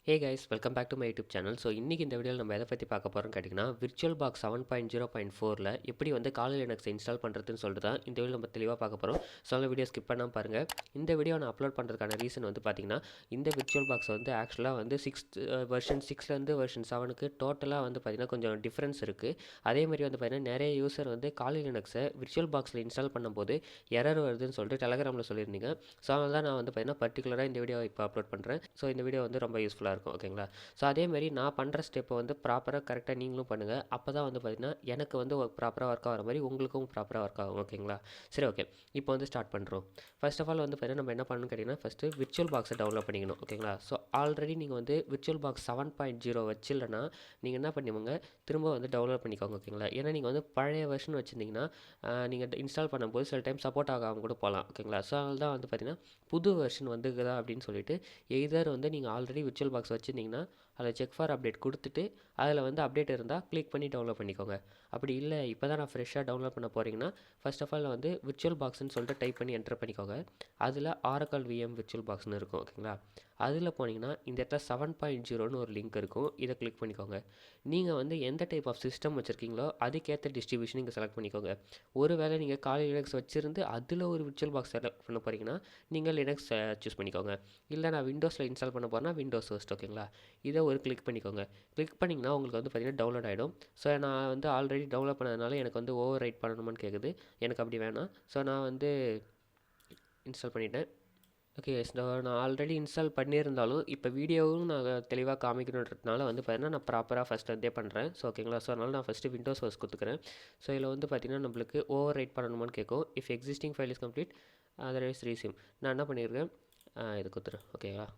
Hey guys, welcome back to my YouTube channel. So இன்றைக்கி இந்த வீடியோவில் நம்ம எதை பற்றி பார்க்க போகிறோம்னு கேட்டிங்கன்னா, VirtualBox 7.0.4ல் எப்படி வந்து காலி லினக்ஸை இன்ஸ்டால் பண்ணுறதுன்னு சொல்லிட்டு தான் இந்த வீடியோ நம்ம தெளிவாக பார்க்க போகிறோம். ஸோ அந்த வீடியோ ஸ்கிப் பண்ணாமல் பாருங்கள். இந்த வீடியோ நான் அப்லோட் பண்ணுறதுக்கான ரீசன் வந்து பார்த்திங்கன்னா, இந்த VirtualBox வந்து ஆக்சுவலாக வந்து வெர்ஷன் 6லேருந்து வெர்ஷன் 7க்கு டோட்டலாக வந்து பார்த்திங்கன்னா கொஞ்சம் டிஃப்ரென்ஸ் இருக்குது. அதேமாதிரி வந்து பார்த்திங்கன்னா நிறைய யூசர் வந்து காலி லினக்ஸை VirtualBoxில் இன்ஸ்டால் பண்ணும்போது எரர் வருதுன்னு சொல்லிட்டு டெலகிராமில் சொல்லியிருந்தீங்க. ஸோ அதனால தான் நான் வந்து பார்த்திங்கன்னா பர்டிகுலராக இந்த வீடியோ இப்போ அப்லோட் பண்ணுறேன். ஸோ இந்த வீடியோ வந்து ரொம்ப யூஸ்ஃபுல்லாக இருக்கும். ஓகேங்களா? ஸோ அதேமாரி நான் பண்ணுற ஸ்டெப்பை வந்து ப்ராப்பராக கரெக்டாக நீங்களும் பண்ணுங்கள். அப்போ தான் வந்து பார்த்திங்கன்னா எனக்கு வந்து ப்ராப்பராக ஒர்க் ஆகிற மாதிரி உங்களுக்கும் ப்ராப்பராக ஒர்க் ஆகும். ஓகேங்களா? சரி, ஓகே. இப்போ வந்து ஸ்டார்ட் பண்ணுறோம். ஃபர்ஸ்ட் ஆஃப் ஆல் வந்து பார்த்திங்கன்னா நம்ம என்ன பண்ணணும்னு கேட்டிங்கன்னா, ஃபஸ்ட்டு VirtualBoxை டவுன்லோட் பண்ணிக்கணும். ஓகேங்களா? ஸோ ஆல்ரெடி நீங்கள் வந்து VirtualBox 7.0 வச்சில்லைன்னா நீங்கள் என்ன பண்ணுவாங்க, திரும்ப வந்து டவுன்லோட் பண்ணிக்கோங்க. ஓகேங்களா? ஏன்னா நீங்கள் வந்து பழைய வெர்ஷன் வச்சுருந்தீங்கன்னா நீங்கள் இன்ஸ்டால் பண்ணும்போது சில டைம் சப்போர்ட் ஆகாமல் கூட போகலாம். ஓகேங்களா? ஸோ அதனால தான் வந்து பார்த்திங்கன்னா புது வெர்ஷன் வந்துக்குதா அப்படின்னு சொல்லிட்டு எய்தர் வந்து நீங்கள் ஆல்ரெடி VirtualBox வச்சுருந்தீங்கன்னா அதில் செக் ஃபார் அப்டேட் கொடுத்துட்டு அதில் வந்து அப்டேட் இருந்தால் கிளிக் பண்ணி டவுன்லோட் பண்ணிக்கோங்க. அப்படி இல்லை இப்போ தான் நான் ஃப்ரெஷ்ஷாக டவுன்லோட் பண்ண போகிறீங்கன்னா ஃபர்ஸ்ட் ஆஃப் ஆல் வந்து VirtualBoxன்னு சொல்லிட்டு டைப் பண்ணி என்டர் பண்ணிக்கோங்க. அதில் Oracle VM VirtualBoxன்னு இருக்கும். ஓகேங்களா? அதில் போனீங்கன்னா இந்த இடத்துல 7.0ன்னு ஒரு லிங்க் இருக்கும். இதை கிளிக் பண்ணிக்கோங்க. நீங்கள் வந்து எந்த டைப் ஆஃப் சிஸ்டம் வச்சுருக்கீங்களோ அதுக்கேற்ற டிஸ்ட்ரிபியூஷன் நீங்கள் செலக்ட் பண்ணிக்கோங்க. ஒருவேளை நீங்கள் காலி லினக்ஸ் வச்சுருந்து அதில் ஒரு VirtualBox செலக்ட் பண்ண போகிறீங்கன்னா நீங்கள் லினக்ஸ் சூஸ் பண்ணிக்கோங்க. இல்லை நான் விண்டோஸில் இன்ஸ்டால் பண்ண போகிறேன்னா விண்டோஸ் ஃபர்ஸ்ட். ஓகேங்களா? இதை ஒரு கிளிக் பண்ணிக்கோங்க. கிளிக் பண்ணிங்கன்னா உங்களுக்கு வந்து பார்த்திங்கன்னா டவுன்லோட் ஆகிடும். ஸோ நான் வந்து ஆல்ரெடி டவுன்லோட் பண்ணதுனால எனக்கு வந்து ஓவர் ரைட் பண்ணணுமான்னு கேட்குது. எனக்கு அப்படி வேணாம். ஸோ நான் வந்து இன்ஸ்டால் பண்ணிட்டேன். ஓகே, நான் ஆல்ரெடி இன்ஸ்டால் பண்ணியிருந்தாலும் இப்போ வீடியோவும் நான் தெளிவாக காமிக்கணுன்றதுனால வந்து பார்த்தீங்கன்னா நான் ப்ராப்பராக ஃபஸ்ட் வந்து பண்ணுறேன். ஸோ ஓகேங்களா? ஸோ அதனால் நான் ஃபஸ்ட்டு விண்டோஸ் ஃபர்ஸ்ட் கொடுத்துக்கிறேன். ஸோ இதில் வந்து பார்த்திங்கன்னா நம்மளுக்கு ஓவர் ரைட் பண்ணணுமான்னு கேட்கும். If existing file is complete otherwise ரீசிம். நான் என்ன பண்ணியிருக்கேன், இது கொடுத்துறேன். ஓகேங்களா?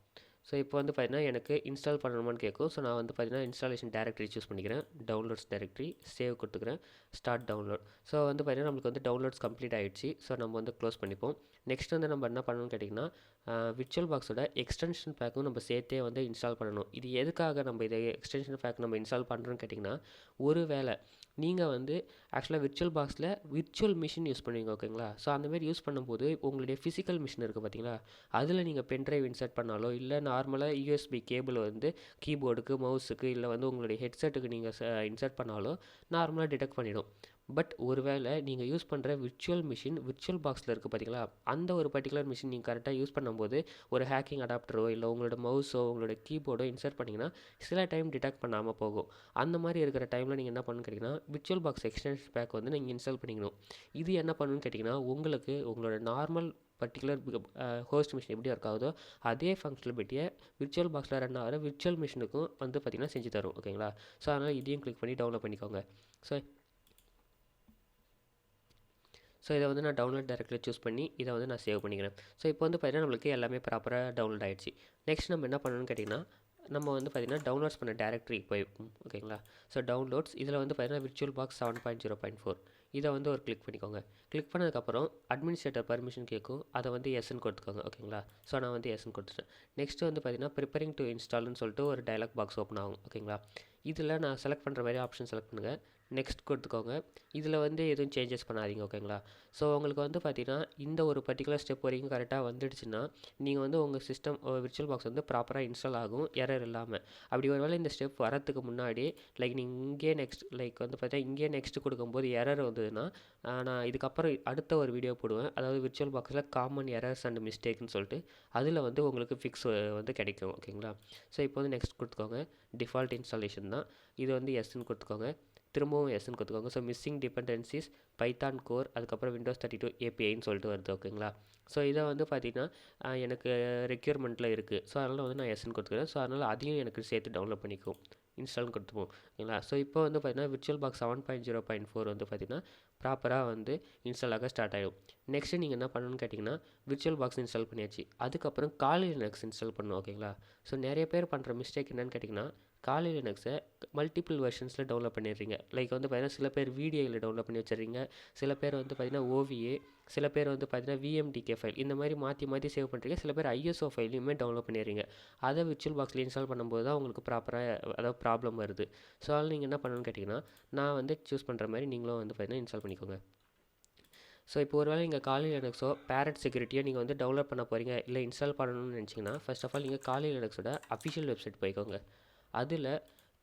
ஸோ இப்போ வந்து பார்த்திங்கன்னா எனக்கு இன்ஸ்டால் பண்ணணுமான்னு கேட்கும். ஸோ நான் வந்து பார்த்திங்கன்னா இன்ஸ்டாலேஷன் டேரக்டரி சூஸ் பண்ணிக்கிறேன். டவுன்லோட்ஸ் டேரக்டரி சேவ் கொடுத்துக்கிறேன். Start download. ஸோ வந்து பார்த்திங்கன்னா நம்மளுக்கு வந்து டவுன்லோட்ஸ் கம்ப்ளீட் ஆகிடுச்சு. ஸோ நம்ம வந்து க்ளோஸ் பண்ணிப்போம். நெக்ஸ்ட் வந்து நம்ம என்ன பண்ணணும்னு கேட்டிங்கன்னா, VirtualBoxோட எக்ஸ்டென்ஷன் பேக்கும் நம்ம சேர்த்தே வந்து இன்ஸ்டால் பண்ணணும். இது எதுக்காக நம்ம இதை எக்ஸ்டென்ஷன் பேக் நம்ம இன்ஸ்டால் பண்ணுறோன்னு கேட்டிங்கன்னா, ஒரு வேளை நீங்கள் வந்து ஆக்சுவலாக VirtualBoxில் விர்ச்சுவல் மிஷின் யூஸ் பண்ணுவீங்க. ஓகேங்களா? ஸோ அந்தமாரி யூஸ் பண்ணும்போது உங்களுடைய ஃபிசிக்கல் மிஷின் இருக்குது பார்த்தீங்களா, அதில் நீங்கள் பென்ட்ரைவ் இன்சர்ட் பண்ணாலோ இல்லை நார்மலாக USB கேபிள் வந்து கீபோர்டுக்கு மவுஸுக்கு இல்லை வந்து உங்களுடைய ஹெட்செட்டுக்கு நீங்கள் இன்சர்ட் பண்ணாலோ நார்மலாக டிடெக்ட் பண்ணிடும். பட் ஒருவேளை நீங்கள் யூஸ் பண்ணுற விர்ச்சுவல் மிஷின் VirtualBoxில் இருக்குது பார்த்தீங்களா, அந்த ஒரு பர்டிகுலர் மிஷின் நீங்கள் கரெக்டாக யூஸ் பண்ணும்போது ஒரு ஹேக்கிங் அடாப்டரோ இல்லை உங்களோட மவுஸோ உங்களோட கீபோர்டோ இன்சர்ட் பண்ணிங்கன்னா சில டைம் டிடெக்ட் பண்ணாமல் போகும். அந்த மாதிரி இருக்கிற டைமில் நீங்கள் என்ன பண்ணணும்னு கேட்டிங்கன்னா, VirtualBox எக்ஸ்டென்ஷன் பேக் வந்து நீங்கள் இன்ஸ்டால் பண்ணிக்கணும். இது என்ன பண்ணணும்னு கேட்டிங்கன்னா, உங்களுக்கு உங்களோட நார்மல் பர்டிகுலர் ஹோஸ்ட் மிஷின் எப்படி ஒர்க் ஆகுதோ அதே ஃபங்க்ஷனபிலிட்டியை VirtualBoxில் ரன் ஆகிற விர்ச்சுவல் மிஷினுக்கும் வந்து பார்த்திங்கன்னா செஞ்சு தரும். ஓகேங்களா? ஸோ அதனால் இதையும் கிளிக் பண்ணி டவுன்லோட் பண்ணிக்கோங்க. ஸோ இதை வந்து நான் டவுன்லோட் டேரக்டரியில் சூஸ் பண்ணி இதை வந்து நான் சேவ் பண்ணிக்கிறேன். ஸோ இப்போ வந்து பார்த்திங்கன்னா நம்மளுக்கு எல்லாமே ப்ராப்பராக டவுன்லோட் ஆகிடுச்சு. நெக்ஸ்ட் நம்ம என்ன பண்ணணும்னு கேட்டிங்கன்னா, நம்ம வந்து பார்த்திங்கன்னா டவுன்லோட்ஸ் பண்ண டேரக்டரி போயிருக்கும். ஓகேங்களா? ஸோ டவுன்லோட்ஸ் இதில் வந்து பார்த்திங்கன்னா VirtualBox 7.0.4 இதை வந்து ஒரு கிளிக் பண்ணிக்கோங்க. கிளிக் பண்ணதுக்கப்புறம் அட்மினிஸ்ட்ரேட்டர் பர்மிஷன் கேட்கும். அதை வந்து எஸ்ன்னு கொடுத்துக்கோங்க. ஓகேங்களா? ஸோ நான் வந்து எஸ்ன்னு கொடுத்துட்டேன். நெக்ஸ்ட் வந்து பார்த்திங்கன்னா ப்ரிப்பேரிங் டு இன்ஸ்டால்னு சொல்லிட்டு ஒரு டயலாக் பாக்ஸ் ஓப்பன் ஆகும். ஓகேங்களா? இதில் நான் செலக்ட் பண்ணுற மாதிரி ஆப்ஷன் செலக்ட் பண்ணுங்கள். நெக்ஸ்ட் கொடுத்துக்கோங்க. இதில் வந்து எதுவும் சேஞ்சஸ் பண்ணாதீங்க. ஓகேங்களா? ஸோ உங்களுக்கு வந்து பார்த்திங்கன்னா இந்த ஒரு பர்டிகுலர் ஸ்டெப் வரைக்கும் கரெக்டாக வந்துடுச்சுன்னா நீங்கள் வந்து உங்கள் சிஸ்டம் VirtualBox வந்து ப்ராப்பராக இன்ஸ்டால் ஆகும் எரர் இல்லாமல். அப்படி ஒரு வேளை இந்த ஸ்டெப் வரத்துக்கு முன்னாடி லைக் நீங்கள் இங்கே நெக்ஸ்ட் லைக் வந்து பார்த்தா இங்கே நெக்ஸ்ட் கொடுக்கும்போது எரர் வந்ததுன்னா நான் இதுக்கப்புறம் அடுத்த ஒரு வீடியோ போடுவேன். அதாவது VirtualBoxில் காமன் எரர்ஸ் அண்ட் மிஸ்டேக்னு சொல்லிட்டு அதில் வந்து உங்களுக்கு ஃபிக்ஸ் வந்து கிடைக்கும். ஓகேங்களா? ஸோ இப்போ வந்து நெக்ஸ்ட் கொடுத்துக்கோங்க. டிஃபால்ட் இன்ஸ்டாலேஷன் தான். இது வந்து எஸ்ன்னு கொடுத்துக்கோங்க. திரும்பவும் எஸ்ன்னு கொடுத்துக்கோங்க. So missing dependencies Python core அதுக்கப்புறம் Windows 32 APIன்னு சொல்லிட்டு வருது. ஓகேங்களா? ஸோ இதை வந்து பார்த்திங்கன்னா எனக்கு ரெக்யூர்மெண்ட்டில் இருக்குது. ஸோ அதனால் வந்து நான் எஸ்ன்னு கொடுத்துக்கிறேன். ஸோ அதனால் அதையும் எனக்கு சேர்த்து டவுன்லோட் பண்ணிக்கும். இன்ஸ்டால்னு கொடுத்துப்போம். ஓகேங்களா? ஸோ இப்போ வந்து பார்த்திங்கன்னா VirtualBox 7.0.4 வந்து பார்த்திங்கன்னா ப்ராப்பராக வந்து இன்ஸ்டால் ஆக ஸ்டார்ட் ஆகிடும். நெக்ஸ்ட்டு நீங்கள் என்ன பண்ணணும்னு கேட்டிங்கன்னா, VirtualBox இன்ஸ்டால் பண்ணியாச்சு. அதுக்கப்புறம் காலி லினக்ஸ் இன்ஸ்டால் பண்ணணும். ஓகேங்களா? ஸோ நிறைய பேர் பண்ணுற மிஸ்டேக் என்னென்னு கேட்டிங்கன்னா, காலி லினக்ஸை மல்டிபிள் வெர்ஷன்ஸில் டவுன்லோட் பண்ணிடுறீங்க. லைக் வந்து பார்த்திங்கன்னா சில பேர் VDIயில் டவுன்லோட் பண்ணி வச்சுருங்க. சில பேர் வந்து பார்த்திங்கன்னா OVA, சில பேர் வந்து பார்த்திங்கன்னா VMDK ஃபைல் இந்த மாதிரி மாற்றி மாற்றி சேவ் பண்ணுறீங்க. சில பேர் ISO ஃபைலையுமே டவுன்லோட் பண்ணிடுறீங்க. அதை VirtualBoxில் இன்ஸ்டால் பண்ணும்போது தான் உங்களுக்கு ப்ராப்பராக அதாவது ப்ராப்ளம் வருது. ஸோ அதனால் நீங்கள் என்ன பண்ணணும்னு கேட்டிங்கன்னா, நான் வந்து சூஸ் பண்ணுற மாதிரி நீங்களும் வந்து பார்த்திங்கன்னா இன்ஸ்டால் பண்ணிக்கோங்க. ஸோ இப்போ ஒரு வேளை நீங்கள் காலி லினக்ஸோ பேரட் செக்யூரிட்டியோ நீங்கள் வந்து டவுன்லோட் பண்ண போகிறீங்க இல்லை இன்ஸ்டால் பண்ணணும்னு நினச்சிங்கன்னா ஃபர்ஸ்ட் ஆஃப் ஆல் நீங்கள் காலி லினக்ஸோட அஃபிஷியல் வெப்சைட் போய்க்கோங்க. அதில்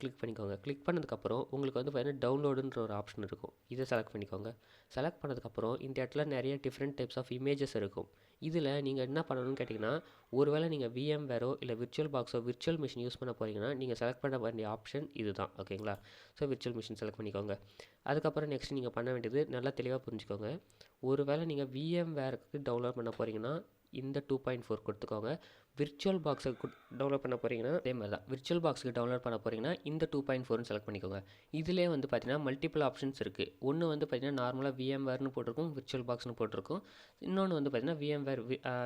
கிளிக் பண்ணிக்கோங்க. கிளிக் பண்ணதுக்கப்புறம் உங்களுக்கு வந்து பார்த்தீங்கன்னா டவுன்லோடுன்ற ஒரு ஆப்ஷன் இருக்கும். இதை செலக்ட் பண்ணிக்கோங்க. செலக்ட் பண்ணதுக்கப்புறம் இந்த இடத்துல நிறைய டிஃப்ரெண்ட் டைப்ஸ் ஆஃப் இமேஜஸ் இருக்கும். இதில் நீங்கள் என்ன பண்ணணும்னு கேட்டிங்கன்னா ஒருவேளை நீங்கள் VMவேரோ இல்லை VirtualBoxோ விர்ச்சுவல் மிஷின் யூஸ் பண்ண போகிறீங்கன்னா நீங்கள் செலக்ட் பண்ண வேண்டிய ஆப்ஷன் இது தான். ஓகேங்களா? ஸோ விர்ச்சுவல் மிஷின் செலக்ட் பண்ணிக்கோங்க. அதுக்கப்புறம் நெக்ஸ்ட் நீங்கள் பண்ண வேண்டியது நல்லா தெளிவாக புரிஞ்சுக்கோங்க. ஒருவேளை நீங்கள் VMவேருக்கு டவுன்லோட் பண்ண போகிறீங்கன்னா இந்த 2.4 கொடுத்துக்கோங்க. VirtualBoxக்கு டவுன்லோட் பண்ண போகிறீங்கன்னா அதே மாதிரி தான். VirtualBoxக்கு டவுன்லோட் பண்ண போகிறீங்கன்னா இந்த 2.4ன்னு செலக்ட் பண்ணிக்கோங்க. இதிலே வந்து பார்த்தீங்கன்னா மல்டிபிள் ஆப்ஷன்ஸ் இருக்குது. ஒன்று வந்து பார்த்தீங்கன்னா நார்மலாக VMவேர்னு போட்டிருக்கும், VirtualBoxனு போட்டிருக்கும். இன்னொன்று வந்து பார்த்தீங்கன்னா VMவேர்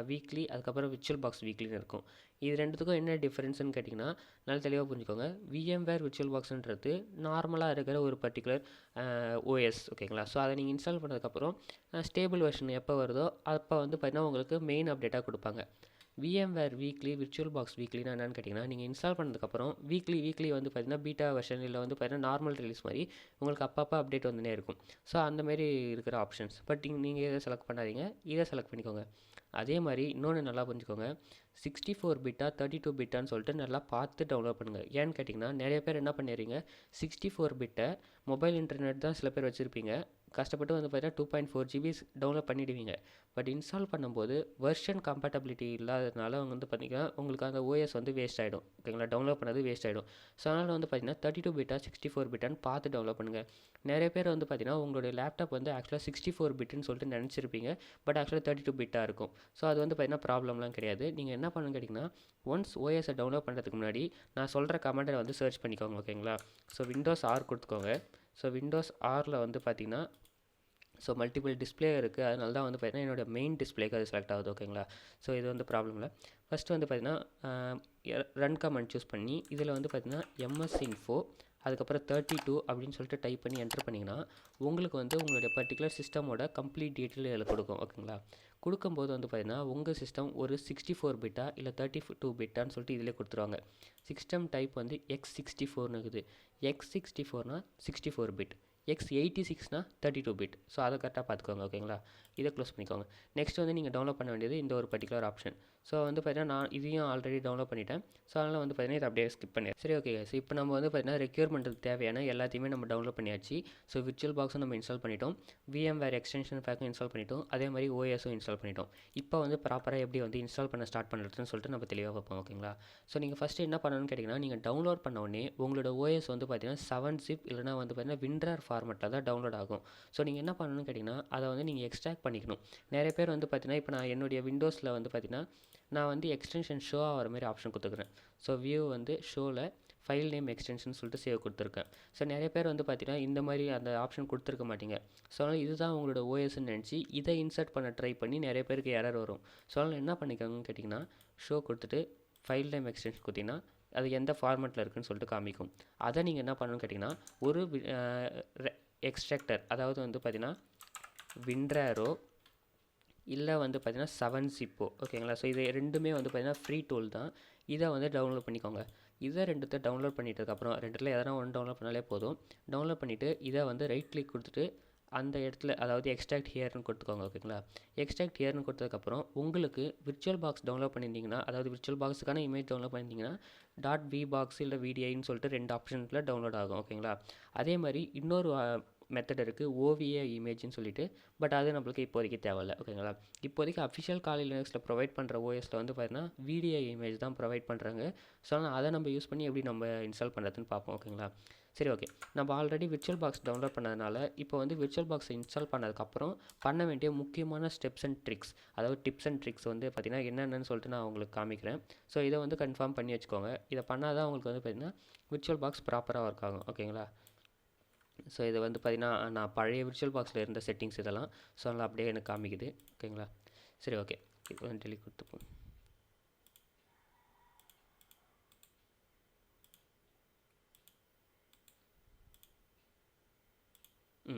வீக்லி, அதுக்கப்புறம் VirtualBox வீக்லின்னு இருக்கும். இது ரெண்டுத்துக்கும் என்ன டிஃப்ரென்ஸ்னு கேட்டிங்கன்னா நல்லா தெளிவாக புரிஞ்சுக்கோங்க. VMவேர் VirtualBoxன்றது நார்மலாக இருக்கிற ஒரு பர்டிகுலர் OS. ஓகேங்களா? ஸோ அதை நீங்கள் இன்ஸ்டால் பண்ணதுக்கப்புறம் ஸ்டேபிள் வெர்ஷன் எப்போ வருதோ அப்போ வந்து பார்த்தீங்கன்னா உங்களுக்கு மெயின் அப்டேட்டாக கொடுப்பாங்க. VMவேர் வீக்லி VirtualBox வீக்லினா என்னென்னு கேட்டிங்கன்னா நீங்கள் இன்ஸ்டால் பண்ணதுக்கப்புறம் வீக்லி வந்து பார்த்தீங்கன்னா பீட்டா வெர்ஷன் இல்லை வந்து பார்த்தீங்கன்னா நார்மல் ரிலீஸ் மாதிரி உங்களுக்கு அப்பப்போ அப்டேட் வந்துனே இருக்கும். ஸோ அந்த மாதிரி இருக்கிற ஆப்ஷன்ஸ். பட் நீங்கள் இதை செலக்ட் பண்ணாதீங்க, இதை செலக்ட் பண்ணிக்கோங்க. அதே மாதிரி இன்னொன்று நல்லா புரிஞ்சுக்கோங்க. 64 பிட்டா 32 பிட்டான்னு சொல்லிட்டு நல்லா பார்த்து டவுன்லோட் பண்ணுங்கள். ஏன்னு கேட்டிங்கன்னா நிறைய பேர் என்ன பண்ணிடுறீங்க 64 பிட்டை மொபைல் இன்டர்நெட் தான் சில பேர் வச்சுருப்பீங்க. கஷ்டப்பட்டு வந்து பார்த்தீங்கன்னா 2.4 GB டவுன்லோட் பண்ணிவிடுவீங்க. பட் இன்ஸ்டால் பண்ணும்போது வெர்ஷன் கம்பேட்டபிலிட்டி இல்லாததுனால வந்து பார்த்திங்கன்னா உங்களுக்கு அந்த OS வந்து வேஸ்ட் ஆகிடும். ஓகேங்களா? டவுன்லோட் பண்ணது வேஸ்ட் ஆகிடும். ஸோ அதனால் வந்து பார்த்திங்கன்னா 32 பிட்டா 64 பிட்டான்னு பார்த்து டவுன்லோட் பண்ணுங்கள். நிறைய பேர் வந்து பார்த்திங்கன்னா உங்களுடைய லேப்டாப் வந்து ஆக்சுவலாக 64 பிட்டுன்னு சொல்லிட்டு நினச்சிருப்பீங்க. பட் ஆக்சுவலாக 32 பிட்டாக இருக்கும். ஸோ அது வந்து பார்த்திங்கன்னா ப்ராப்ளம்லாம் கிடையாது. நீங்கள் என்ன பண்ணுன்னு கேட்டிங்கன்னா ஒன்ஸ் OSஐ டவுன்லோட் பண்ணுறதுக்கு முன்னாடி நான் சொல்கிற கமெண்டை வந்து சர்ச் பண்ணிக்கோங்க. ஓகேங்களா? ஸோ Windows R கொடுத்துக்கோங்க. ஸோ Windows Rல வந்து பார்த்திங்கன்னா ஸோ மல்டிபிள் டிஸ்பிளே இருக்குது. அதனால தான் வந்து பார்த்தீங்கன்னா என்னோடய மெயின் டிஸ்பிளேக்கு அது செலக்ட் ஆகுது. ஓகேங்களா? ஸோ இது வந்து ப்ராப்ளம் இல்லை. ஃபஸ்ட்டு வந்து பார்த்தீங்கன்னா ரன் கமெண்ட் சூஸ் பண்ணி இதில் வந்து பார்த்தீங்கன்னா MS-info அதுக்கப்புறம் 32 அப்படின்னு சொல்லிட்டு டைப் பண்ணி என்ட்ரு பண்ணிங்கன்னா உங்களுக்கு வந்து உங்களுடைய பர்டிகுலர் சிஸ்டமோட கம்ப்ளீட் டீட்டெயில் இதில் கொடுக்கும். ஓகேங்களா? கொடுக்கும்போது வந்து பார்த்தீங்கன்னா உங்கள் சிஸ்டம் ஒரு 64 பிட்டா இல்லை 32 பிட்டான்னு சொல்லிட்டு இதிலே கொடுத்துருவாங்க. சிஸ்டம் டைப் வந்து X64ன்னு இருக்குது. X64னா 64 பிட், X86னா 32 பிட். ஸோ அதை கரெக்டாக பார்த்துக்கோங்க. ஓகேங்களா? இதை க்ளோஸ் பண்ணிக்கோங்க. நெக்ஸ்ட் வந்து நீங்கள் டவுன்லோட் பண்ண வேண்டியது இந்த ஒரு பர்டிகுலர் ஆப்ஷன். ஸோ வந்து பார்த்தீங்கன்னா நான் இதையும் ஆல்ரெடி டவுன்லோட் பண்ணிட்டேன். ஸோ அதனால் வந்து பார்த்தீங்கன்னா இதை அப்படியே ஸ்கிப் பண்ணிடுறேன். சரி, ஓகே. ஸோ இப்போ நம்ம வந்து பார்த்தீங்கன்னா ரெக்யூர்மெண்ட்டுக்கு தேவையான எல்லாத்தையுமே நம்ம டவுன்லோட் பண்ணியாச்சு. ஸோ VirtualBoxும் நம்ம இன்ஸ்டால் பண்ணிட்டோம், VMவேர் எக்ஸ்டென்ஷன் பேக்கும் இன்ஸ்டால் பண்ணிட்டோம், அதே மாதிரி OSும் இன்ஸ்டால் பண்ணிட்டோம். இப்போ வந்து ப்ராப்பராக எப்படி வந்து இன்ஸ்டால் பண்ண ஸ்டார்ட் பண்ணுறதுன்னு சொல்லிட்டு நம்ம தெளிவாக பார்ப்போம். ஓகேங்களா? ஸோ நீங்கள் ஃபஸ்ட்டு என்ன பண்ணணும்னு கேட்டிங்கன்னா நீங்கள் டவுன்லோட் பண்ண உடனே உங்களோட OS வந்து பார்த்தீங்கன்னா 7-zip இல்லைனா வந்து பார்த்தீங்கன்னா WinRAR ஃபார்மெட்டில் தான் டவுன்லோட் ஆகும். ஸோ நீங்கள் என்ன பண்ணணும்னு கேட்டிங்கன்னா அதை வந்து நீங்கள் எக்ஸ்ட்ராக்ட் பண்ணிக்கணும். நிறைய பேர் வந்து பார்த்தீங்கன்னா இப்போ நான் என்னுடைய விண்டோஸில் வந்து பார்த்தீங்கன்னா நான் வந்து எக்ஸ்டென்ஷன் ஷோ ஆகிற மாதிரி ஆப்ஷன் கொடுத்துக்கிறேன். ஸோ வியூ வந்து ஷோவில் ஃபைல் நேம் எக்ஸ்டென்ஷன் சொல்லிட்டு சேவ் கொடுத்துருக்கேன். ஸோ நிறைய பேர் வந்து பார்த்தீங்கன்னா இந்த மாதிரி அந்த ஆப்ஷன் கொடுத்துருக்க மாட்டீங்க. ஸோ அதனால் இதுதான் உங்களோட OSன்னு நினச்சி இதை இன்சர்ட் பண்ண ட்ரை பண்ணி நிறைய பேருக்கு எரர் வரும். ஸோ அதனால் என்ன பண்ணிக்கோங்கன்னு கேட்டிங்கன்னா ஷோ கொடுத்துட்டு ஃபைல் நேம் எக்ஸ்டென்ஷன் கொடுத்தீங்கன்னா அது எந்த ஃபார்மெட்டில் இருக்குதுன்னு சொல்லிட்டு காமிக்கும். அதை நீங்கள் என்ன பண்ணணும்னு கேட்டிங்கன்னா ஒரு எக்ஸ்ட்ராக்டர், அதாவது வந்து பார்த்தீங்கன்னா WinRARஓ இல்லை வந்து பார்த்தீங்கன்னா 7-zip. ஓகேங்களா? ஸோ இது ரெண்டுமே வந்து பார்த்தீங்கன்னா ஃப்ரீ டூல் தான். இதை வந்து டவுன்லோட் பண்ணிக்கோங்க. இதை ரெண்டுத்தை டவுன்லோட் பண்ணிட்டதுக்கப்புறம் ரெண்டுத்தில் எதனா ஒன்று டவுன்லோட் பண்ணாலே போதும். டவுன்லோட் பண்ணிவிட்டு இதை வந்து ரைட் கிளிக் கொடுத்துட்டு அந்த இடத்துல அதாவது எக்ஸ்ட்ராக்ட் ஹியர்னு கொடுத்துக்கோங்க. ஓகேங்களா? எக்ஸ்ட்ராக்ட் ஹியர்னு கொடுத்ததுக்கப்புறம் உங்களுக்கு VirtualBox டவுன்லோட் பண்ணியிருந்தீங்கன்னா அதாவது VirtualBoxுக்கான இமேஜ் டவுன்லோட் பண்ணியிருந்தீங்கன்னா .vbox இல்லை VDIன்னு சொல்லிட்டு 2 ஆப்ஷனில் டவுன்லோட் ஆகும். ஓகேங்களா? அதே மாதிரி இன்னொரு மெத்தட் இருக்குது OVA இமேஜ்னு சொல்லிட்டு. பட் அது நம்மளுக்கு இப்போதைக்கு தேவையில்லை. ஓகேங்களா? இப்போதைக்கு அஃபிஷியல் காலி லினக்ஸில் ப்ரொவைட் பண்ணுற OSல வந்து பார்த்தீங்கன்னா VDI இமேஜ் தான் ப்ரொவைட் பண்ணுறாங்க. ஸோ அதனால் அதை நம்ம யூஸ் பண்ணி எப்படி நம்ம இன்ஸ்டால் பண்ணுறதுன்னு பார்ப்போம். ஓகேங்களா? சரி, ஓகே. நம்ம ஆல்ரெடி VirtualBox டவுன்லோட் பண்ணதுனால இப்போ வந்து VirtualBox இன்ஸ்டால் பண்ணதுக்கப்புறம் பண்ண வேண்டிய முக்கியமான ஸ்டெப்ஸ் அண்ட் ட்ரிக்ஸ், அதாவது டிப்ஸ் அண்ட் ட்ரிக்ஸ் வந்து பார்த்திங்கன்னா என்னென்னு சொல்லிட்டு நான் உங்களுக்கு காமிக்கிறேன். ஸோ இதை வந்து கன்ஃபார்ம் பண்ணி வச்சுக்கோங்க. இதை பண்ணால் தான் உங்களுக்கு வந்து பார்த்திங்கன்னா VirtualBox ப்ராப்பராக ஒர்க் ஆகும். ஓகேங்களா? ஸோ இது வந்து பார்த்திங்கன்னா நான் பழைய VirtualBoxில் இருந்த செட்டிங்ஸ் இதெல்லாம். ஸோ அதனால் அப்படியே எனக்கு காமிக்குது. ஓகேங்களா? சரி, ஓகே. இப்போ வந்து டெலிட் கொடுத்துப்போம்.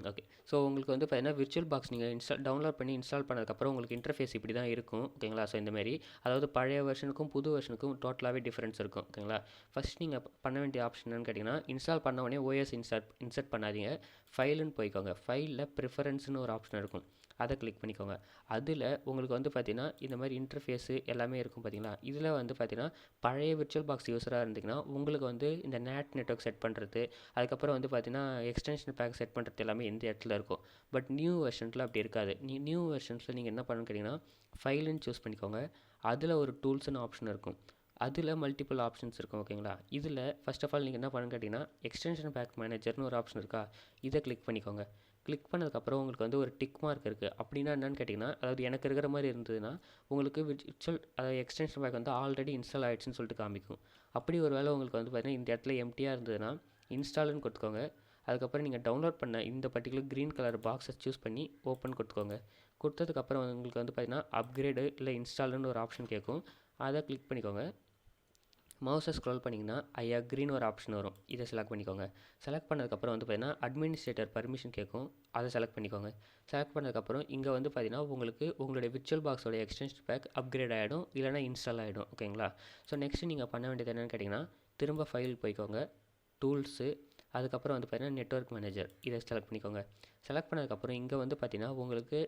ஓகே. ஸோ உங்களுக்கு வந்து பார்த்தீங்கன்னா VirtualBox நீங்கள் டவுன்லோட் பண்ணி இன்ஸ்டால் பண்ணதுக்கப்புறம் உங்களுக்கு இன்டர்ஃபேஸ் இப்படி தான் இருக்கும். ஓகேங்களா? ஸோ இந்தமாரி அதாவது பழைய வெர்ஷனுக்கும் புது வெர்ஷனுக்கும் டோட்டலாகவே டிஃப்ரென்ஸ் இருக்கும். ஓகேங்களா? ஃபஸ்ட் நீங்கள் பண்ண வேண்டிய ஆப்ஷன் என்னன்னு கேட்டிங்கன்னா இன்ஸ்டால் பண்ண உடனே OS இன்சர்ட் பண்ணாதீங்க. ஃபைலுன்னு போய்க்கோங்க. ஃபைலில் ப்ரிஃபரன்ஸ்னு ஒரு ஆப்ஷன் இருக்கும். அதை கிளிக் பண்ணிக்கோங்க. அதில் உங்களுக்கு வந்து பார்த்தீங்கன்னா இந்த மாதிரி இன்டர்ஃபேஸு எல்லாமே இருக்கும் பார்த்தீங்களா. இதில் வந்து பார்த்தீங்கன்னா பழைய VirtualBox யூஸராக இருந்தீங்கன்னா உங்களுக்கு வந்து இந்த நெட்வொர்க் செட் பண்ணுறது, அதுக்கப்புறம் வந்து பார்த்தீங்கன்னா எக்ஸ்டென்ஷன் பேக் செட் பண்ணுறது எல்லாமே இந்த இடத்துல இருக்கும். பட் நியூ வெர்ஷன்ஸில் அப்படி இருக்காது. நியூ வெர்ஷன்ஸில் நீங்கள் என்ன பண்ணணும்னு கேட்டிங்கன்னா ஃபைலுன்னு சூஸ் பண்ணிக்கோங்க. அதில் ஒரு டூல்ஸ்னு ஆப்ஷன் இருக்கும். அதில் மல்டிபிள் ஆப்ஷன்ஸ் இருக்கும். ஓகேங்களா. இதில் ஃபர்ஸ்ட் ஆஃப் ஆல் நீங்கள் என்ன பண்ணணும்னு கேட்டிங்கன்னா எக்ஸ்டென்ஷன் பேக் மேனேஜர்னு ஒரு ஆப்ஷன் இருக்கா, இதை கிளிக் பண்ணிக்கோங்க. கிளிக் பண்ணதுக்கப்புறம் உங்களுக்கு வந்து ஒரு டிக் மார்க் இருக்குது. அப்படின்னா என்னென்னு கேட்டிங்கன்னா, அதாவது எனக்கு இருக்கிற மாதிரி இருந்ததுன்னா உங்களுக்கு அதாவது எக்ஸ்டென்ஷன் பேக் வந்து ஆல்ரெடி இன்ஸ்டால் ஆகிடுச்சுன்னு சொல்லிட்டு காமிக்கும். அப்படி ஒரு வேளை உங்களுக்கு வந்து பார்த்தீங்கன்னா இந்த இடத்துல எம்டியாக இருந்ததுன்னா இன்ஸ்டால்னு கொடுத்துக்கோங்க. அதுக்கப்புறம் நீங்கள் டவுன்லோட் பண்ண இந்த பர்டிகுலர் க்ரீன் கலர் பாக்ஸை சூஸ் பண்ணி ஓப்பன் கொடுத்துக்கோங்க. கொடுத்ததுக்கப்புறம் உங்களுக்கு வந்து பார்த்தீங்கன்னா அப்கிரேடு இல்லை இன்ஸ்டால்னு ஒரு ஆப்ஷன் கேட்கும். அதை கிளிக் பண்ணிக்கோங்க. மவுஸை ஸ்க்ரோல் பண்ணிங்கன்னா ஐ அக்ரின்னு ஒரு ஆப்ஷன் வரும். இதை செலக்ட் பண்ணிக்கோங்க. செலக்ட் பண்ணதுக்கப்புறம் வந்து பார்த்தீங்கன்னா அட்மினிஸ்ட்ரேட்டர் பர்மிஷன் கேட்கும். அதை செலக்ட் பண்ணிக்கோங்க. செலக்ட் பண்ணதுக்கப்புறம் இங்கே வந்து பார்த்தீங்கன்னா உங்களுக்கு உங்களுடைய VirtualBoxோட எக்ஸ்டென்ஷன் பேக் அப்கிரேட் ஆகிடும், இல்லைனா இன்ஸ்டால் ஆகிடும். ஓகேங்களா. ஸோ நெக்ஸ்ட்டு நீங்கள் பண்ண வேண்டியது என்னென்னு கேட்டிங்கன்னா திரும்ப ஃபைல் போய்க்கோங்க, டூல்ஸு, அதுக்கப்புறம் வந்து பார்த்தீங்கன்னா நெட்வொர்க் மேனேஜர், இதை செலக்ட் பண்ணிக்கோங்க. செலக்ட் பண்ணதுக்கப்புறம் இங்கே வந்து பார்த்தீங்கன்னா உங்களுக்கு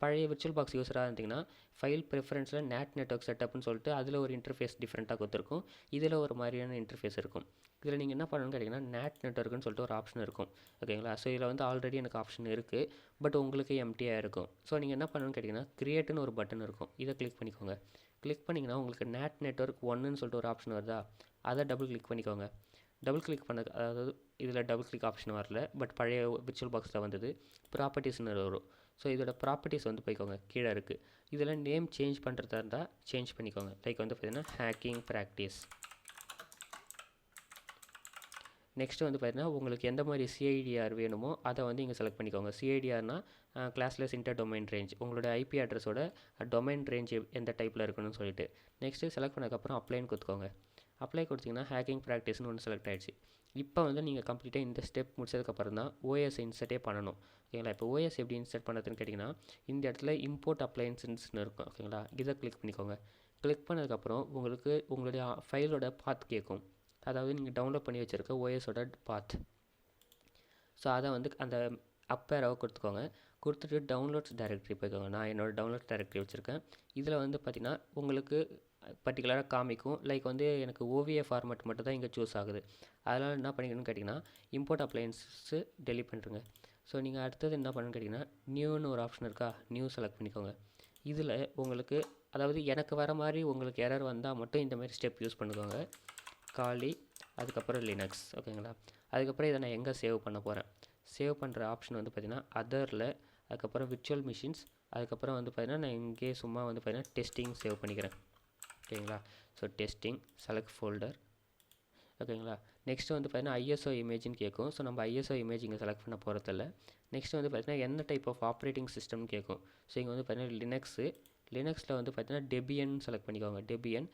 பழைய VirtualBox யூஸராக இருந்தீங்கன்னா ஃபைல் ப்ரிஃபரன்ஸில் நெட்வொர்க் செட்டப்னு சொல்லிட்டு அதில் ஒரு இன்டர்ஃபேஸ் டிஃப்ரெண்ட்டாக கொடுத்துருக்கும். இதில் ஒரு மாதிரியான இன்டர்ஃபேஸ் இருக்கும். இதில் நீங்கள் என்ன பண்ணணும்னு கேட்டிங்கன்னா நெட்வொர்க்குன்னு சொல்லிட்டு ஒரு ஆப்ஷன் இருக்கும். ஓகேங்களா. ஸோ இதில் வந்து ஆல்ரெடி எனக்கு ஆப்ஷன் இருக்குது, பட் உங்களுக்கு எம்டியாக இருக்கும். ஸோ நீங்கள் என்ன பண்ணணும்னு கேட்டிங்கன்னா கிரியேட்டுன்னு ஒரு பட்டன் இருக்கும். இதை கிளிக் பண்ணிக்கோங்க. கிளிக் பண்ணிங்கன்னா உங்களுக்கு நெட்வொர்க் 1ன்னு சொல்லிட்டு ஒரு ஆப்ஷன் வருதா, அதை டபுள் கிளிக் பண்ணிக்கோங்க. டபுள் கிளிக் பண்ணது, அதாவது இதில் டபுள் கிளிக் ஆப்ஷன் வரல, பட் பழைய VirtualBoxில் வந்தது. ப்ராப்பர்ட்டிஸ்னு வரும். ஸோ இதோட ப்ராப்பர்ட்டிஸ் வந்து போய்க்கோங்க, கீழே இருக்குது. இதில் நேம் சேஞ்ச் பண்ணுறதா இருந்தால் சேஞ்ச் பண்ணிக்கோங்க. லைக் வந்து பார்த்தீங்கன்னா ஹேக்கிங் ப்ராக்டிஸ். நெக்ஸ்ட்டு வந்து பார்த்தீங்கன்னா உங்களுக்கு எந்த மாதிரி சிஐடிஆர் வேணுமோ அதை வந்து இங்கே செலக்ட் பண்ணிக்கோங்க. சிஐடிஆர்னா கிளாஸ்லெஸ் இன்டர் டொமைன் ரேஞ்ச், உங்களோட ஐபி அட்ரஸோட டொமைன் ரேஞ்ச் எந்த டைப்பில் இருக்கணும்னு சொல்லிட்டு. நெக்ஸ்ட்டு செலக்ட் பண்ணதுக்கப்புறம் அப்ளைன்னு கொடுத்துக்கோங்க. அப்ளை கொடுத்தீங்கன்னா ஹேக்கிங் ப்ராக்டிஸ்னு ஒன்று செலக்ட் ஆகிடுச்சு. இப்போ வந்து நீங்கள் கம்ப்ளீட்டாக இந்த ஸ்டெப் முடிச்சதுக்கப்புறம் தான் ஓஎஸ் இன்சர்ட்டே பண்ணணும். ஓகேங்களா. இப்போ ஓஎஸ் எப்படி இன்சர்ட் பண்ணுறதுன்னு கேட்டிங்கன்னா இந்த இடத்துல இம்போர்ட் அப்ளையன்ஸ்னு இருக்கும். ஓகேங்களா. இதை கிளிக் பண்ணிக்கோங்க. கிளிக் பண்ணதுக்கப்புறம் உங்களுக்கு உங்களுடைய ஃபைலோட பாத் கேட்கும். அதாவது நீங்கள் டவுன்லோட் பண்ணி வச்சுருக்க ஓஎஸோட பாத். ஸோ அதை வந்து அந்த அப்பேராவை கொடுத்துக்கோங்க. கொடுத்துட்டு டவுன்லோட்ஸ் டைரக்டரி போய்க்கோங்க. நான் என்னோடய டவுன்லோட் டைரக்டரி வச்சுருக்கேன். இதில் வந்து பார்த்திங்கன்னா உங்களுக்கு பர்டிகுலராக காமிக்கும். லைக் வந்து எனக்கு ஓவிய ஃபார்மேட் மட்டும் தான் இங்கே சூஸ் ஆகுது. அதனால் என்ன பண்ணிக்கணும்னு கேட்டிங்கன்னா இம்போர்ட் அப்ளையன்ஸு டெலிட் பண்ணுறங்க. ஸோ நீங்கள் அடுத்தது என்ன பண்ணணும்னு கேட்டிங்கன்னா நியூன்னு ஒரு ஆப்ஷன் இருக்கா, நியூ செலக்ட் பண்ணிக்கோங்க. இதில் உங்களுக்கு அதாவது எனக்கு வர மாதிரி உங்களுக்கு எரர் வந்தால் மட்டும் இந்த மாதிரி ஸ்டெப் யூஸ் பண்ணிக்கோங்க. காலி, அதுக்கப்புறம் லினக்ஸ். ஓகேங்களா. அதுக்கப்புறம் இதை நான் எங்கே சேவ் பண்ண போகிறேன், சேவ் பண்ணுற ஆப்ஷன் வந்து பார்த்திங்கன்னா அதரில், அதுக்கப்புறம் விர்ச்சுவல் மிஷின்ஸ், அதுக்கப்புறம் வந்து பார்த்திங்கன்னா நான் இங்கே சும்மா வந்து பார்த்திங்கன்னா டெஸ்டிங் சேவ் பண்ணிக்கிறேன். ஓகேங்களா. So testing, select folder. ஓகேங்களா. நெக்ஸ்ட்டு வந்து பார்த்திங்கன்னா ஐஎஸ்ஓ இமேஜ்னு கேட்கும். ஸோ நம்ம ஐஎஸ்ஓ இமேஜ் இங்கே செலக்ட் பண்ண போகிறதில்ல. நெக்ஸ்ட்டு வந்து பார்த்திங்கன்னா என்ன டைப் ஆஃப் ஆப்ரேட்டிங் சிஸ்டம்னு கேட்கும். ஸோ இங்கே வந்து பார்த்திங்கன்னா லினக்ஸில் வந்து பார்த்திங்கன்னா டெபியன் செலக்ட் பண்ணிக்கோங்க. டெபியன்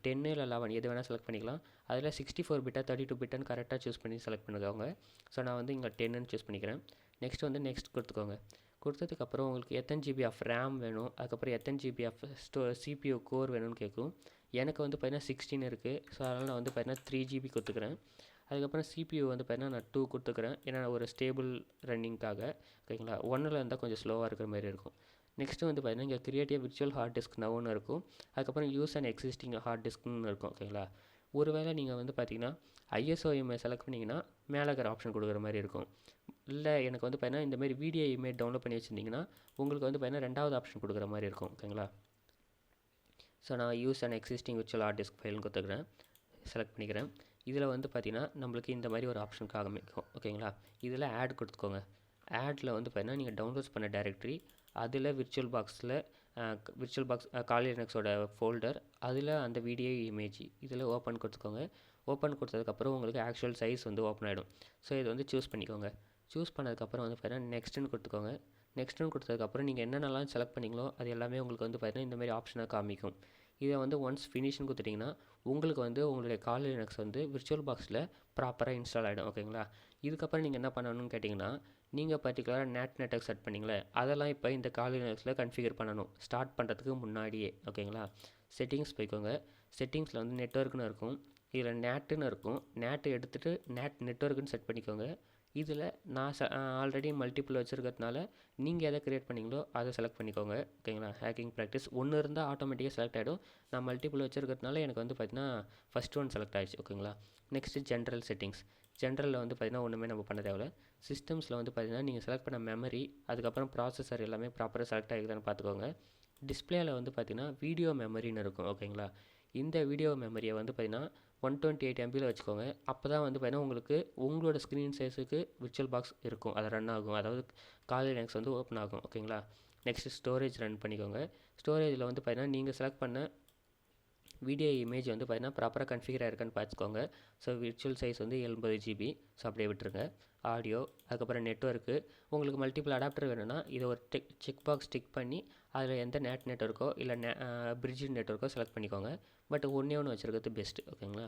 10 இல்லை 11 எது வேணால் செலக்ட் பண்ணிக்கலாம். அதில் 64 பிட்டா 32 பிட்டான்னு கரெக்டாக சூஸ் பண்ணி செலக்ட் பண்ணிக்கோங்க. ஸோ நான் வந்து இங்கே 10ன்னு சூஸ் பண்ணிக்கிறேன். நெக்ஸ்ட் வந்து நெக்ஸ்ட் கொடுத்துக்கோங்க. கொடுத்ததுக்கப்புறம் உங்களுக்கு எத்தனை ஜிபி ஆஃப் ரேம் வேணும், அதுக்கப்புறம் எத்தனை ஜிபி ஆஃப் சிபியூ கோர் வேணும்னு கேட்கும். எனக்கு வந்து பார்த்திங்கன்னா 16 இருக்குது. ஸோ அதனால் நான் வந்து பார்த்திங்கன்னா 3 ஜிபி கொடுத்துக்கிறேன். அதுக்கப்புறம் சிபியூ வந்து பார்த்திங்கன்னா நான் 2 கொடுத்துக்கிறேன். ஏன்னா ஒரு ஸ்டேபிள் ரன்னிங்காக. ஓகேங்களா. 1ல் இருந்தால் கொஞ்சம் ஸ்லோவாக இருக்கிற மாதிரி இருக்கும். நெக்ஸ்ட்டு வந்து பார்த்திங்கன்னா இங்கே கிரியேட்டிவ் விர்ச்சுவல் ஹார்ட் டிஸ்க் நவுன்னு இருக்கும். அதுக்கப்புறம் யூஸ் அண்ட் எக்ஸிஸ்டிங் ஹார்ட் டிஸ்க்னு இருக்கும். ஓகேங்களா. ஒருவேளை நீங்கள் வந்து பார்த்திங்கன்னா ஐஎஸ்ஓ இமேஜ் செலக்ட் பண்ணிங்கன்னா மேலே இருக்கிற ஆப்ஷன் கொடுக்குற மாதிரி இருக்கும். இல்லை எனக்கு வந்து பார்த்திங்கன்னா இந்தமாரி வீடியோ இமேஜ் டவுன்லோட் பண்ணி வச்சுருந்தீங்கன்னா உங்களுக்கு வந்து பார்த்திங்கன்னா 2வது ஆப்ஷன் கொடுக்குற மாதிரி இருக்கும். ஓகேங்களா. ஸோ நான் use and existing virtual hard disk ஃபைல்னு கொடுத்துக்கிறேன், செலக்ட் பண்ணிக்கிறேன். இதில் வந்து பார்த்திங்கன்னா நம்மளுக்கு இந்த மாதிரி ஒரு ஆப்ஷன் காமிக்கும். ஓகேங்களா. இதில் ஆட் கொடுத்துக்கோங்க. ஆடில் வந்து பார்த்திங்கன்னா நீங்கள் டவுன்லோட்ஸ் பண்ண டைரக்டரி, அதில் VirtualBox காலி லினக்ஸோட ஃபோல்டர், அதில் அந்த வீடியோ இமேஜ் இதில் ஓப்பன் கொடுத்துக்கோங்க. ஓப்பன் கொடுத்ததுக்கப்புறம் உங்களுக்கு ஆக்சுவல் சைஸ் வந்து ஓப்பன் ஆகிடும். ஸோ இதை வந்து சூஸ் பண்ணிக்கோங்க. சூஸ் பண்ணதுக்கப்புறம் வந்து பார்த்திங்கன்னா நெக்ஸ்ட்டுன்னு கொடுத்துக்கோங்க. நெக்ஸ்ட்டுன்னு கொடுத்ததுக்கப்புறம் நீங்கள் என்னென்னலாம் செலக்ட் பண்ணிங்களோ அது எல்லாமே உங்களுக்கு வந்து பார்த்திங்கன்னா இந்தமாதிரி ஆப்ஷனாக காமிக்கும். இதை வந்து ஒன்ஸ் ஃபினிஷ்னு கொடுத்துட்டிங்கன்னா உங்களுக்கு வந்து உங்களுடைய காலி லினக்ஸ் வந்து VirtualBoxில் ப்ராப்பராக இன்ஸ்டால் ஆகிடும். ஓகேங்களா. இதுக்கப்புறம் நீங்கள் என்ன பண்ணணும்னு கேட்டிங்கன்னா நீங்கள் பர்டிகுலராக நெட்வொர்க் செட் பண்ணிங்களே அதெல்லாம் இப்போ இந்த காலி லினக்ஸில் கன்ஃபிகர் பண்ணணும் ஸ்டார்ட் பண்ணுறதுக்கு முன்னாடியே. ஓகேங்களா. செட்டிங்ஸ் போய்க்கோங்க. செட்டிங்ஸில் வந்து நெட்வொர்க்குன்னு இருக்கும். இதில் நேட்டுன்னு இருக்கும். நேட்டு எடுத்துகிட்டு நெட்வொர்க்குன்னு செட் பண்ணிக்கோங்க. இதில் நான் ஆல்ரெடி மல்டிபிள் வச்சுருக்கிறதுனால நீங்கள் எதை க்ரியேட் பண்ணிங்களோ அதை செலக்ட் பண்ணிக்கோங்க. ஓகேங்களா? ஹேக்கிங் ப்ராக்டிஸ் ஒன்று இருந்தால் ஆட்டோமேட்டிக்காக செலக்ட் ஆகிடும். நான் மல்டிபிள் வச்சுருக்கிறதுனால எனக்கு வந்து பார்த்திங்கன்னா ஃபஸ்ட் ஒன் செலக்ட் ஆகிடுச்சு. ஓகேங்களா? Next general settings. ஜென்ரலில் வந்து பார்த்திங்கன்னா ஒன்றுமே நம்ம பண்ண தேவையில்ல. சிஸ்டம்ஸில் வந்து பார்த்திங்கன்னா நீங்கள் செலக்ட் பண்ண மெமரி, அதுக்கப்புறம் ப்ராசஸர் எல்லாமே ப்ராப்பராக செலக்ட் ஆகிக்குதான்னு பார்த்துக்கோங்க. டிஸ்பிளேயில் வந்து பார்த்திங்கன்னா வீடியோ மெமரின்னு இருக்கும். ஓகேங்களா? இந்த வீடியோ மெமரியை வந்து பார்த்திங்கன்னா 128 MBயில் வச்சுக்கோங்க. அப்போ தான் வந்து பார்த்திங்கன்னா உங்களுக்கு உங்களோட ஸ்க்ரீன் சைஸுக்கு VirtualBox இருக்கும், அதை ரன் ஆகும். அதாவது காலி லினக்ஸ் வந்து ஓப்பன் ஆகும். ஓகேங்களா? நெக்ஸ்ட்டு ஸ்டோரேஜ் ரன் பண்ணிக்கோங்க. ஸ்டோரேஜில் வந்து பார்த்திங்கன்னா நீங்கள் செலக்ட் பண்ண வீடியோ இமேஜ் வந்து பார்த்திங்கன்னா ப்ராப்பராக கன்ஃபிகர் ஆகிருக்கான்னு பார்த்துக்கோங்க. ஸோ விர்ச்சுவல் சைஸ் வந்து 80 GB. ஸோ அப்படியே விட்டுருங்க. ஆடியோ, அதுக்கப்புறம் நெட்ஒர்க்கு. உங்களுக்கு மல்டிபிள் அடாப்டர் வேணும்னா இதை ஒரு செக் பாக்ஸ் டிக் பண்ணி அதில் எந்த நெட்ஒர்க்கோ இல்லை பிரிட்ஜ் நெட்ஒர்க்கோ செலக்ட் பண்ணிக்கோங்க. பட் ஒன்றே ஒன்று வச்சுருக்கிறது பெஸ்ட்டு. ஓகேங்களா?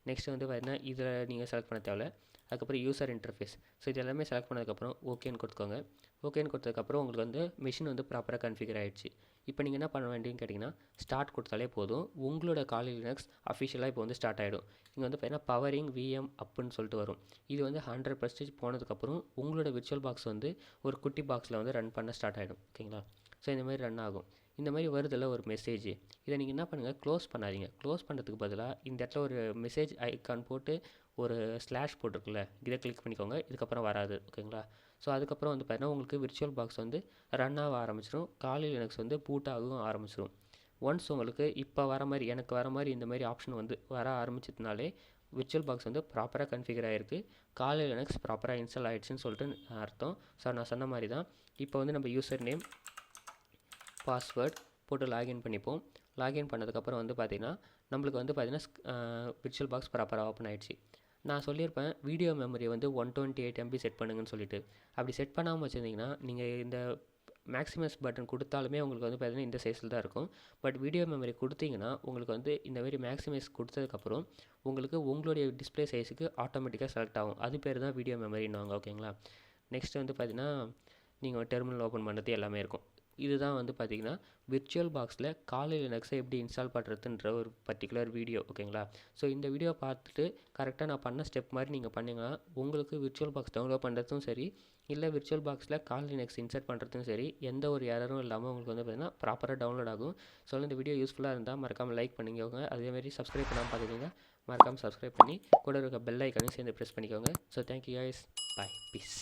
நெக்ஸ்ட் வந்து பார்த்திங்கன்னா இதில் நீங்கள் செலக்ட் பண்ண தேவை. அதுக்கப்புறம் யூசர் இன்டர்ஃபேஸ். ஸோ இது எல்லாமே செலக்ட் பண்ணதுக்கப்புறம் ஓகேன்னு கொடுத்துக்கோங்க. ஓகேன்னு கொடுத்ததுக்கப்புறம் உங்களுக்கு வந்து மிஷின் வந்து ப்ராப்பராக கன்ஃபிகர் ஆகிடுச்சு. இப்போ நீங்கள் என்ன பண்ண வேண்டியன்னு கேட்டிங்கன்னா ஸ்டார்ட் கொடுத்தாலே போதும். உங்களோட காலி லினக்ஸ் அஃபிஷியலாக இப்போ வந்து ஸ்டார்ட் ஆகிடும். இங்கே வந்து பார்த்தீங்கன்னா பவரிங் VM அப்புன்னு சொல்லிட்டு வரும். இது வந்து 100% போனதுக்கப்புறம் உங்களோட VirtualBox வந்து ஒரு குட்டி பாக்ஸில் வந்து ரன் பண்ண ஸ்டார்ட் ஆகிடும். ஓகேங்களா? ஸோ இந்த மாதிரி ரன் ஆகும். இந்த மாதிரி வருதில்ல ஒரு மெசேஜ், இதை நீங்கள் என்ன பண்ணுங்கள், க்ளோஸ் பண்ணாதீங்க. க்ளோஸ் பண்ணுறதுக்கு பதிலாக இந்த இடத்துல ஒரு மெசேஜ் ஐக்கான் போட்டு ஒரு ஸ்லாஷ் போட்டிருக்குல்ல, இதை கிளிக் பண்ணிக்கோங்க. இதுக்கப்புறம் வராது. ஓகேங்களா? ஸோ அதுக்கப்புறம் வந்து பார்த்தீங்கன்னா உங்களுக்கு VirtualBox வந்து ரன் ஆக ஆரம்பிச்சிடும். காலி லினக்ஸ் வந்து பூட் ஆகவும் ஆரம்பிச்சிடும். ஒன்ஸ் உங்களுக்கு இப்போ வர மாதிரி எனக்கு வர மாதிரி இந்த மாதிரி ஆப்ஷன் வந்து வர ஆரம்பிச்சதுனாலே VirtualBox வந்து ப்ராப்பராக கன்ஃபிகர் ஆகிருக்கு, காலி லினக்ஸ் ப்ராப்பராக இன்ஸ்டால் ஆகிடுச்சின்னு சொல்லிட்டு அர்த்தம். ஸோ நான் சொன்ன மாதிரி தான். இப்போ வந்து நம்ம யூசர் நேம், பாஸ்வேர்ட் போட்டு லாகின் பண்ணிப்போம். லாகின் பண்ணதுக்கப்புறம் வந்து பார்த்திங்கன்னா நம்மளுக்கு வந்து பார்த்திங்கன்னா VirtualBox ப்ராப்பராக ஓப்பன் ஆகிடுச்சு. நான் சொல்லியிருப்பேன் வீடியோ மெமரியை வந்து 128 MB செட் பண்ணுங்கன்னு சொல்லிட்டு. அப்படி செட் பண்ணாமல் வச்சுருந்தீங்கன்னா நீங்கள் இந்த மேக்ஸிமஸ் பட்டன் கொடுத்தாலுமே உங்களுக்கு வந்து பார்த்திங்கன்னா இந்த சைஸில் தான் இருக்கும். பட் வீடியோ மெமரி கொடுத்தீங்கன்னா உங்களுக்கு வந்து இந்த மாதிரி மேக்ஸிமைஸ் கொடுத்ததுக்கப்புறம் உங்களுக்கு உங்களுடைய டிஸ்பிளே சைஸுக்கு ஆட்டோமேட்டிக்காக செலக்ட் ஆகும். அது பேர் தான் வீடியோ மெமரின்னுவாங்க. ஓகேங்களா? நெக்ஸ்ட் வந்து பார்த்திங்கன்னா நீங்கள் டெர்மினல் ஓப்பன் பண்ணுறது எல்லாமே இருக்கும். இதுதான் வந்து பார்த்திங்கன்னா VirtualBoxல காலி லினக்ஸை எப்படி இன்ஸ்டால் பண்ணுறதுன்ற ஒரு பர்டிகுலர் வீடியோ. ஓகேங்களா? ஸோ இந்த வீடியோ பார்த்துட்டு கரெக்டாக நான் பண்ண ஸ்டெப் மாதிரி நீங்கள் பண்ணிங்கன்னா உங்களுக்கு VirtualBox டவுன்லோட் பண்ணுறதும் சரி, இல்லை VirtualBoxல காலி லினக்ஸ் இன்சர்ட் பண்ணுறதும் சரி, எந்த ஒரு எரரும் இல்லாமல் உங்களுக்கு வந்து பார்த்திங்கன்னா ப்ராப்பராக டவுன்லோட் ஆகும். ஸோ இந்த வீடியோ யூஸ்ஃபுல்லாக இருந்தால் மறக்காமல் லைக் பண்ணிக்கோங்க. அதேமாதிரி சப்ஸ்கிரைப் பண்ணாமல் பார்த்துக்கிங்க, மறக்காமல் சப்ஸ்கிரைப் பண்ணி கூட இருக்க பெல் ஐக்கானையும் சேர்ந்து ப்ரெஸ் பண்ணிக்கோங்க. ஸோ தேங்க்யூ கைஸ், பாய், பீஸ்.